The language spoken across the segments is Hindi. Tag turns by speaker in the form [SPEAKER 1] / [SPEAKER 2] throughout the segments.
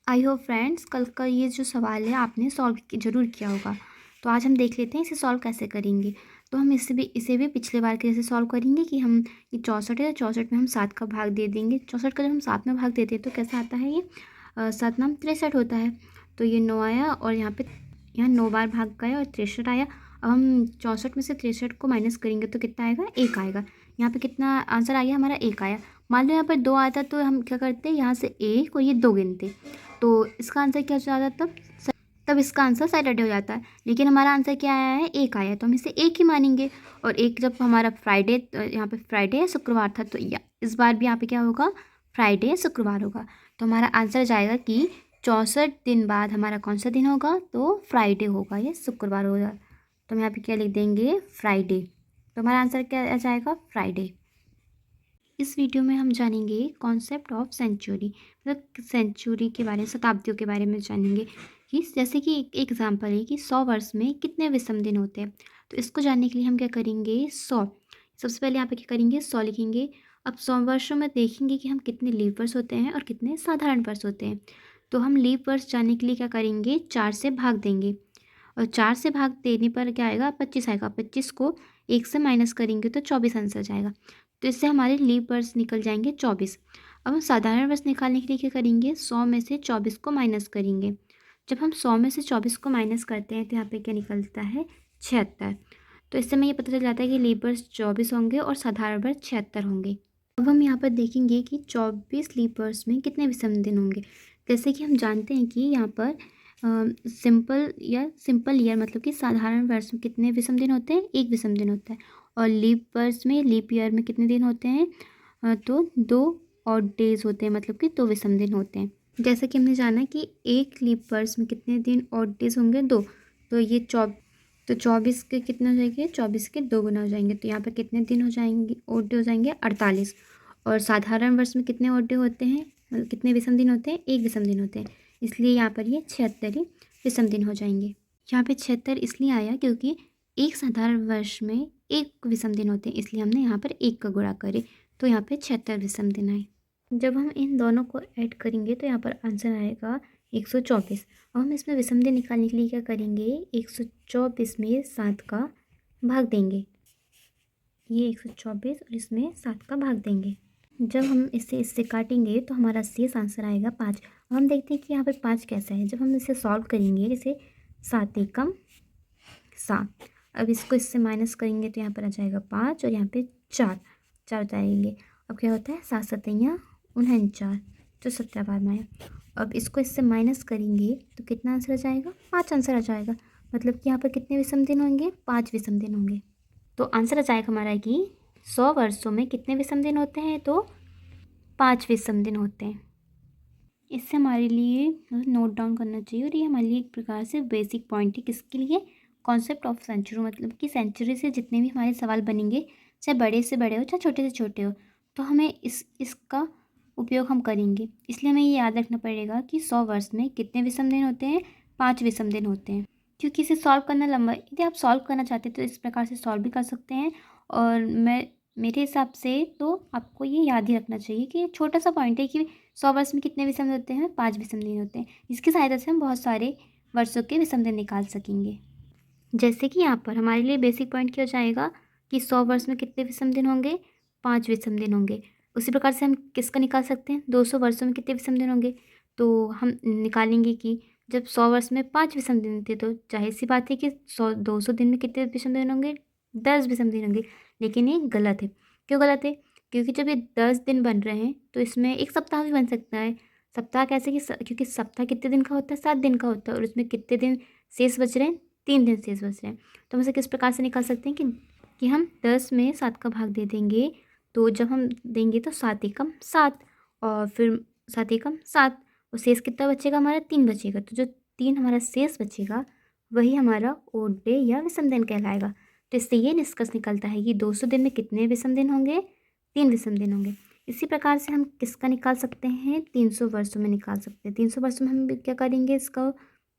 [SPEAKER 1] आई होप फ्रेंड्स कल का ये जो सवाल है आपने सॉल्व ज़रूर किया होगा। तो आज हम देख लेते हैं इसे सॉल्व कैसे करेंगे। तो हम इसे भी पिछले बार के जैसे सॉल्व करेंगे कि हम ये 64 है, 64 में हम 7 का भाग दे देंगे। 64 का जब हम 7 में भाग देते हैं तो कैसा आता है ये 7 नाम 63 होता है। तो ये 9 आया और यहाँ 9 बार भाग गया और 63 आया। अब हम 64 में से 63 को माइनस करेंगे तो कितना आएगा, 1 आएगा। यहाँ पे कितना आंसर आ गया हमारा, 1 आया। मान लो यहाँ पर 2 आता तो हम क्या करते, यहाँ से 1 और ये 2 गिनते तो इसका आंसर क्या हो जाता, तब इसका आंसर सैटरडे हो जाता है। लेकिन हमारा आंसर क्या आया है, 1 आया, तो हम इसे 1 ही मानेंगे। और 1 जब हमारा फ्राइडे, यहाँ पे फ्राइडे या शुक्रवार था, तो इस बार भी यहाँ पे क्या होगा, फ्राइडे या शुक्रवार होगा। तो हमारा आंसर जाएगा कि 64 दिन बाद हमारा कौन सा दिन होगा, तो फ्राइडे होगा या शुक्रवार होगा। तो हम यहाँ पे क्या लिख देंगे, फ्राइडे। तो हमारा आंसर क्या आ जाएगा, फ्राइडे। इस वीडियो में हम जानेंगे कॉन्सेप्ट ऑफ सेंचुरी, मतलब सेंचुरी के बारे में, शताब्दियों के बारे में जानेंगे कि जैसे कि एक एग्जांपल है कि 100 वर्ष में कितने विषम दिन होते हैं। तो इसको जानने के लिए हम क्या करेंगे, 100 सबसे पहले यहाँ पे क्या करेंगे, 100 लिखेंगे। अब 100 वर्षों में देखेंगे कि हम कितने लीप वर्ष होते हैं और कितने साधारण वर्ष होते हैं। तो हम लीप वर्ष जानने के लिए क्या करेंगे, 4 से भाग देंगे। और 4 से भाग देने पर क्या आएगा, 25 आएगा। 25 को 1 से माइनस करेंगे तो 24 आंसर जाएगा। तो इससे हमारे लीप वर्ष निकल जाएंगे 24। अब हम साधारण वर्ष निकालने के लिए क्या करेंगे, 100 में से 24 को माइनस करेंगे। जब हम 100 में से 24 को माइनस करते हैं तो यहाँ पे क्या निकलता है, 76। तो इससे हमें ये पता चल जाता है कि लीप वर्ष 24 होंगे और साधारण वर्ष 76 होंगे। अब हम यहाँ पर देखेंगे कि 24 लीप वर्ष में कितने विषम दिन होंगे। जैसे कि हम जानते हैं कि यहाँ पर सिंपल ईयर मतलब कि साधारण वर्ष में कितने विषम दिन होते हैं, 1 विषम दिन होता है। और लीप वर्ष में, लीप ईयर में कितने दिन होते हैं, तो 2 ऑड डेज होते हैं, मतलब कि 2 विषम दिन होते हैं। जैसे कि हमने जाना कि एक लीप वर्ष में कितने दिन ऑड डेज होंगे, 2। तो ये 24 के कितने हो जाएंगे, 24 के 2 गुना हो जाएंगे। तो यहाँ पर कितने दिन हो जाएंगे, ऑड डे हो जाएंगे 48। और साधारण वर्ष में कितने ऑड डे होते हैं, मतलब कितने विषम दिन होते हैं, 1 विषम दिन होते हैं। इसलिए यहाँ पर ये 76 ही विषम दिन हो जाएंगे। यहाँ पे 76 इसलिए आया क्योंकि एक साधारण वर्ष में 1 विषम दिन होते हैं, इसलिए हमने यहाँ पर 1 का गुणा करे, तो यहाँ पे 76 विषम दिन आए। जब हम इन दोनों को ऐड करेंगे तो यहाँ पर आंसर आएगा 124। अब हम इसमें विषम दिन निकालने के लिए क्या करेंगे, 124 में 7 का भाग देंगे। ये 124 और इसमें 7 का भाग देंगे। जब हम इससे काटेंगे तो हमारा शेष आंसर आएगा 5। अब हम देखते हैं कि यहाँ पर 5 कैसा है। जब हम इसे सॉल्व करेंगे, जैसे 7 एकम 7, अब इसको इससे माइनस करेंगे तो यहाँ पर आ जाएगा 5 और यहाँ पे 4 जाएंगे। अब क्या होता है, 7 सतैया 49, जो 17 बार में आया। अब इसको इससे माइनस करेंगे तो कितना आंसर आ जाएगा, 5 आंसर आ जाएगा। मतलब कि यहाँ पर कितने विषम दिन होंगे, 5 विषम दिन होंगे। तो आंसर आ जाएगा हमारा कि 100 वर्षों में कितने विषम दिन होते हैं, तो 5 विषम दिन होते हैं। इससे हमारे लिए नोट डाउन करना चाहिए, और ये हमारे लिए एक प्रकार से बेसिक पॉइंट है। किसके लिए, कॉन्सेप्ट ऑफ सेंचुरी, मतलब कि सेंचुरी से जितने भी हमारे सवाल बनेंगे, चाहे बड़े से बड़े हो चाहे छोटे से छोटे हो, तो हमें इसका उपयोग हम करेंगे। इसलिए हमें ये याद रखना पड़ेगा कि 100 वर्ष में कितने विषम दिन होते हैं, 5 विषम दिन होते हैं। क्योंकि इसे सॉल्व करना लंबा, यदि आप सॉल्व करना चाहते हैं तो इस प्रकार से सॉल्व भी कर सकते हैं। और मेरे हिसाब से तो आपको ये याद ही रखना चाहिए कि छोटा सा पॉइंट है कि 100 वर्ष में कितने विषम दिन होते हैं, 5 विषम दिन होते हैं। इसकी सहायता से हम बहुत सारे वर्षों के विषम दिन निकाल सकेंगे। जैसे कि यहाँ पर हमारे लिए बेसिक पॉइंट क्या हो जाएगा कि 100 वर्ष में कितने विषम दिन होंगे, 5 विषम दिन होंगे। उसी प्रकार से हम किसका निकाल सकते हैं, 200 वर्षों में कितने विषम दिन होंगे। तो हम निकालेंगे कि जब 100 वर्ष में 5 विषम दिन थे, तो जाहिर सी बात है कि 200 दिन में कितने विषम दिन होंगे, 10 विषम दिन होंगे। लेकिन ये गलत है। क्यों गलत है, क्योंकि जब ये 10 दिन बन रहे हैं तो इसमें एक सप्ताह भी बन सकता है। सप्ताह कैसे कि क्योंकि सप्ताह कितने दिन का होता है, 7 दिन का होता है, और उसमें कितने दिन शेष बच रहे हैं, 3 दिन शेष बच रहे हैं। तो हम इसे किस प्रकार से निकाल सकते हैं कि हम 10 में 7 का भाग दे देंगे। तो जब हम देंगे तो 7 एकम 7, और फिर 7 एकम 7, और शेष कितना बचेगा हमारा, 3 बचेगा। तो जो 3 हमारा शेष बचेगा वही हमारा ओड डे या विषम दिन कहलाएगा। तो इससे ये निष्कर्ष निकलता है कि 200 दिन में कितने विषम दिन होंगे, 3 विषम दिन होंगे। इसी प्रकार से हम किसका निकाल सकते हैं, 300 वर्षों में निकाल सकते हैं। 300 वर्षों में हम क्या करेंगे, इसका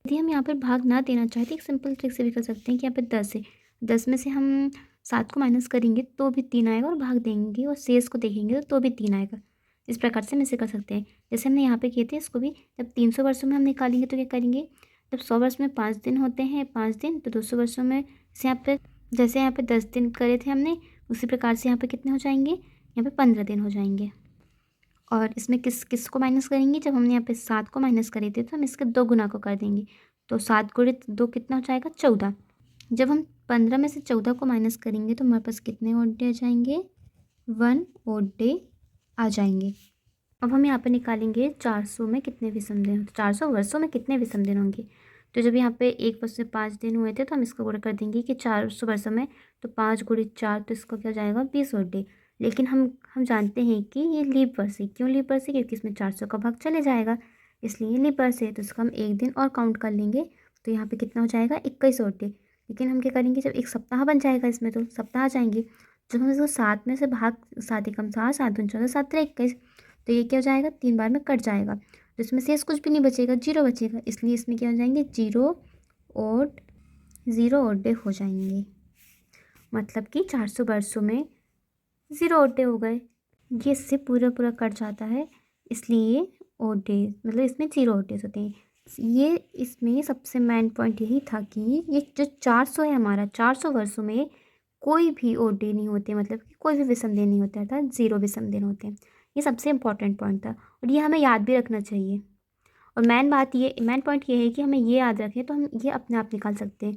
[SPEAKER 1] यदि हम यहाँ पर भाग ना देना चाहते, एक सिंपल ट्रिक से भी कर सकते हैं कि यहाँ पर 10 है, 10 में से हम 7 को माइनस करेंगे तो भी 3 आएगा, और भाग देंगे और शेष को देखेंगे तो भी 3 आएगा। इस प्रकार से हम इसे कर सकते हैं। जैसे हमने यहाँ पे किए थे, इसको भी जब 300 वर्षों में हम निकालेंगे तो क्या करेंगे, जब 100 वर्ष में 5 दिन होते हैं, 5 दिन, तो 200 वर्षों में जैसे यहाँ पे 10 दिन करे थे हमने, उसी प्रकार से यहाँ पे कितने हो जाएंगे, यहाँ पे 15 दिन हो जाएंगे। और इसमें किस को माइनस करेंगे, जब हमने यहाँ पे 7 को माइनस करे थे तो हम इसके 2 गुना को कर देंगे, तो 7 गुणित 2 कितना हो जाएगा, 14। जब हम 15 में से 14 को माइनस करेंगे तो हमारे पास कितने ओड डे आ जाएंगे, 1 ओड डे आ जाएंगे। अब हम यहाँ पे निकालेंगे 400 में कितने विषम दिन, 400 वर्षों में कितने विषम दिन होंगे। तो जब यहाँ पे 1 वर्ष से 5 दिन हुए थे तो हम इसको गुणा कर देंगे कि 400 वर्षों में, तो 5 गुणित 4, तो इसका क्या हो जाएगा, 20 ओड डे। लेकिन हम जानते हैं कि ये लीप वर्ष है। क्यों लीप वर्ष है, क्योंकि इसमें 400 का भाग चले जाएगा, इसलिए ये लीप वर्ष है। तो इसका हम एक दिन और काउंट कर लेंगे, तो यहाँ पे कितना हो जाएगा, 21 ओड डे। लेकिन हम क्या करेंगे, जब एक सप्ताह बन जाएगा इसमें तो सप्ताह आ जाएंगे। जब हम इसको 7 में से भाग, 7 एकम 7, 7 दूनी 14, 7 21, तो ये क्या हो जाएगा, 3 बार में कट जाएगा, तो इसमें शेष कुछ भी नहीं बचेगा, 0 बचेगा। इसलिए इसमें क्या हो जाएंगे, 0 ओड डे हो जाएंगे। मतलब कि 400 वर्षों में 0 ओड डे हो गए। ये इससे पूरा पूरा कट जाता है, इसलिए ओड डे मतलब इसमें 0 ओड डेज होते हैं। ये इसमें सबसे मेन पॉइंट यही था कि ये जो 400 है हमारा, 400 वर्षों में कोई भी ओड डे नहीं होते, मतलब कि कोई भी विषम दिन नहीं होता, अर्थात 0 विषम दिन होते हैं। ये सबसे इम्पॉर्टेंट पॉइंट था और ये हमें याद भी रखना चाहिए। और मेन पॉइंट ये है कि हमें ये याद रखें तो हम ये अपने आप निकाल सकते हैं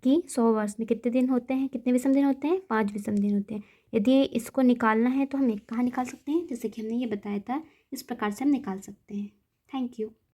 [SPEAKER 1] कि 100 वर्ष में कितने दिन होते हैं, कितने विषम दिन होते हैं, 5 विषम दिन होते हैं। यदि इसको निकालना है तो हम कहाँ निकाल सकते हैं, जैसे कि हमने ये बताया था, इस प्रकार से हम निकाल सकते हैं। Thank you.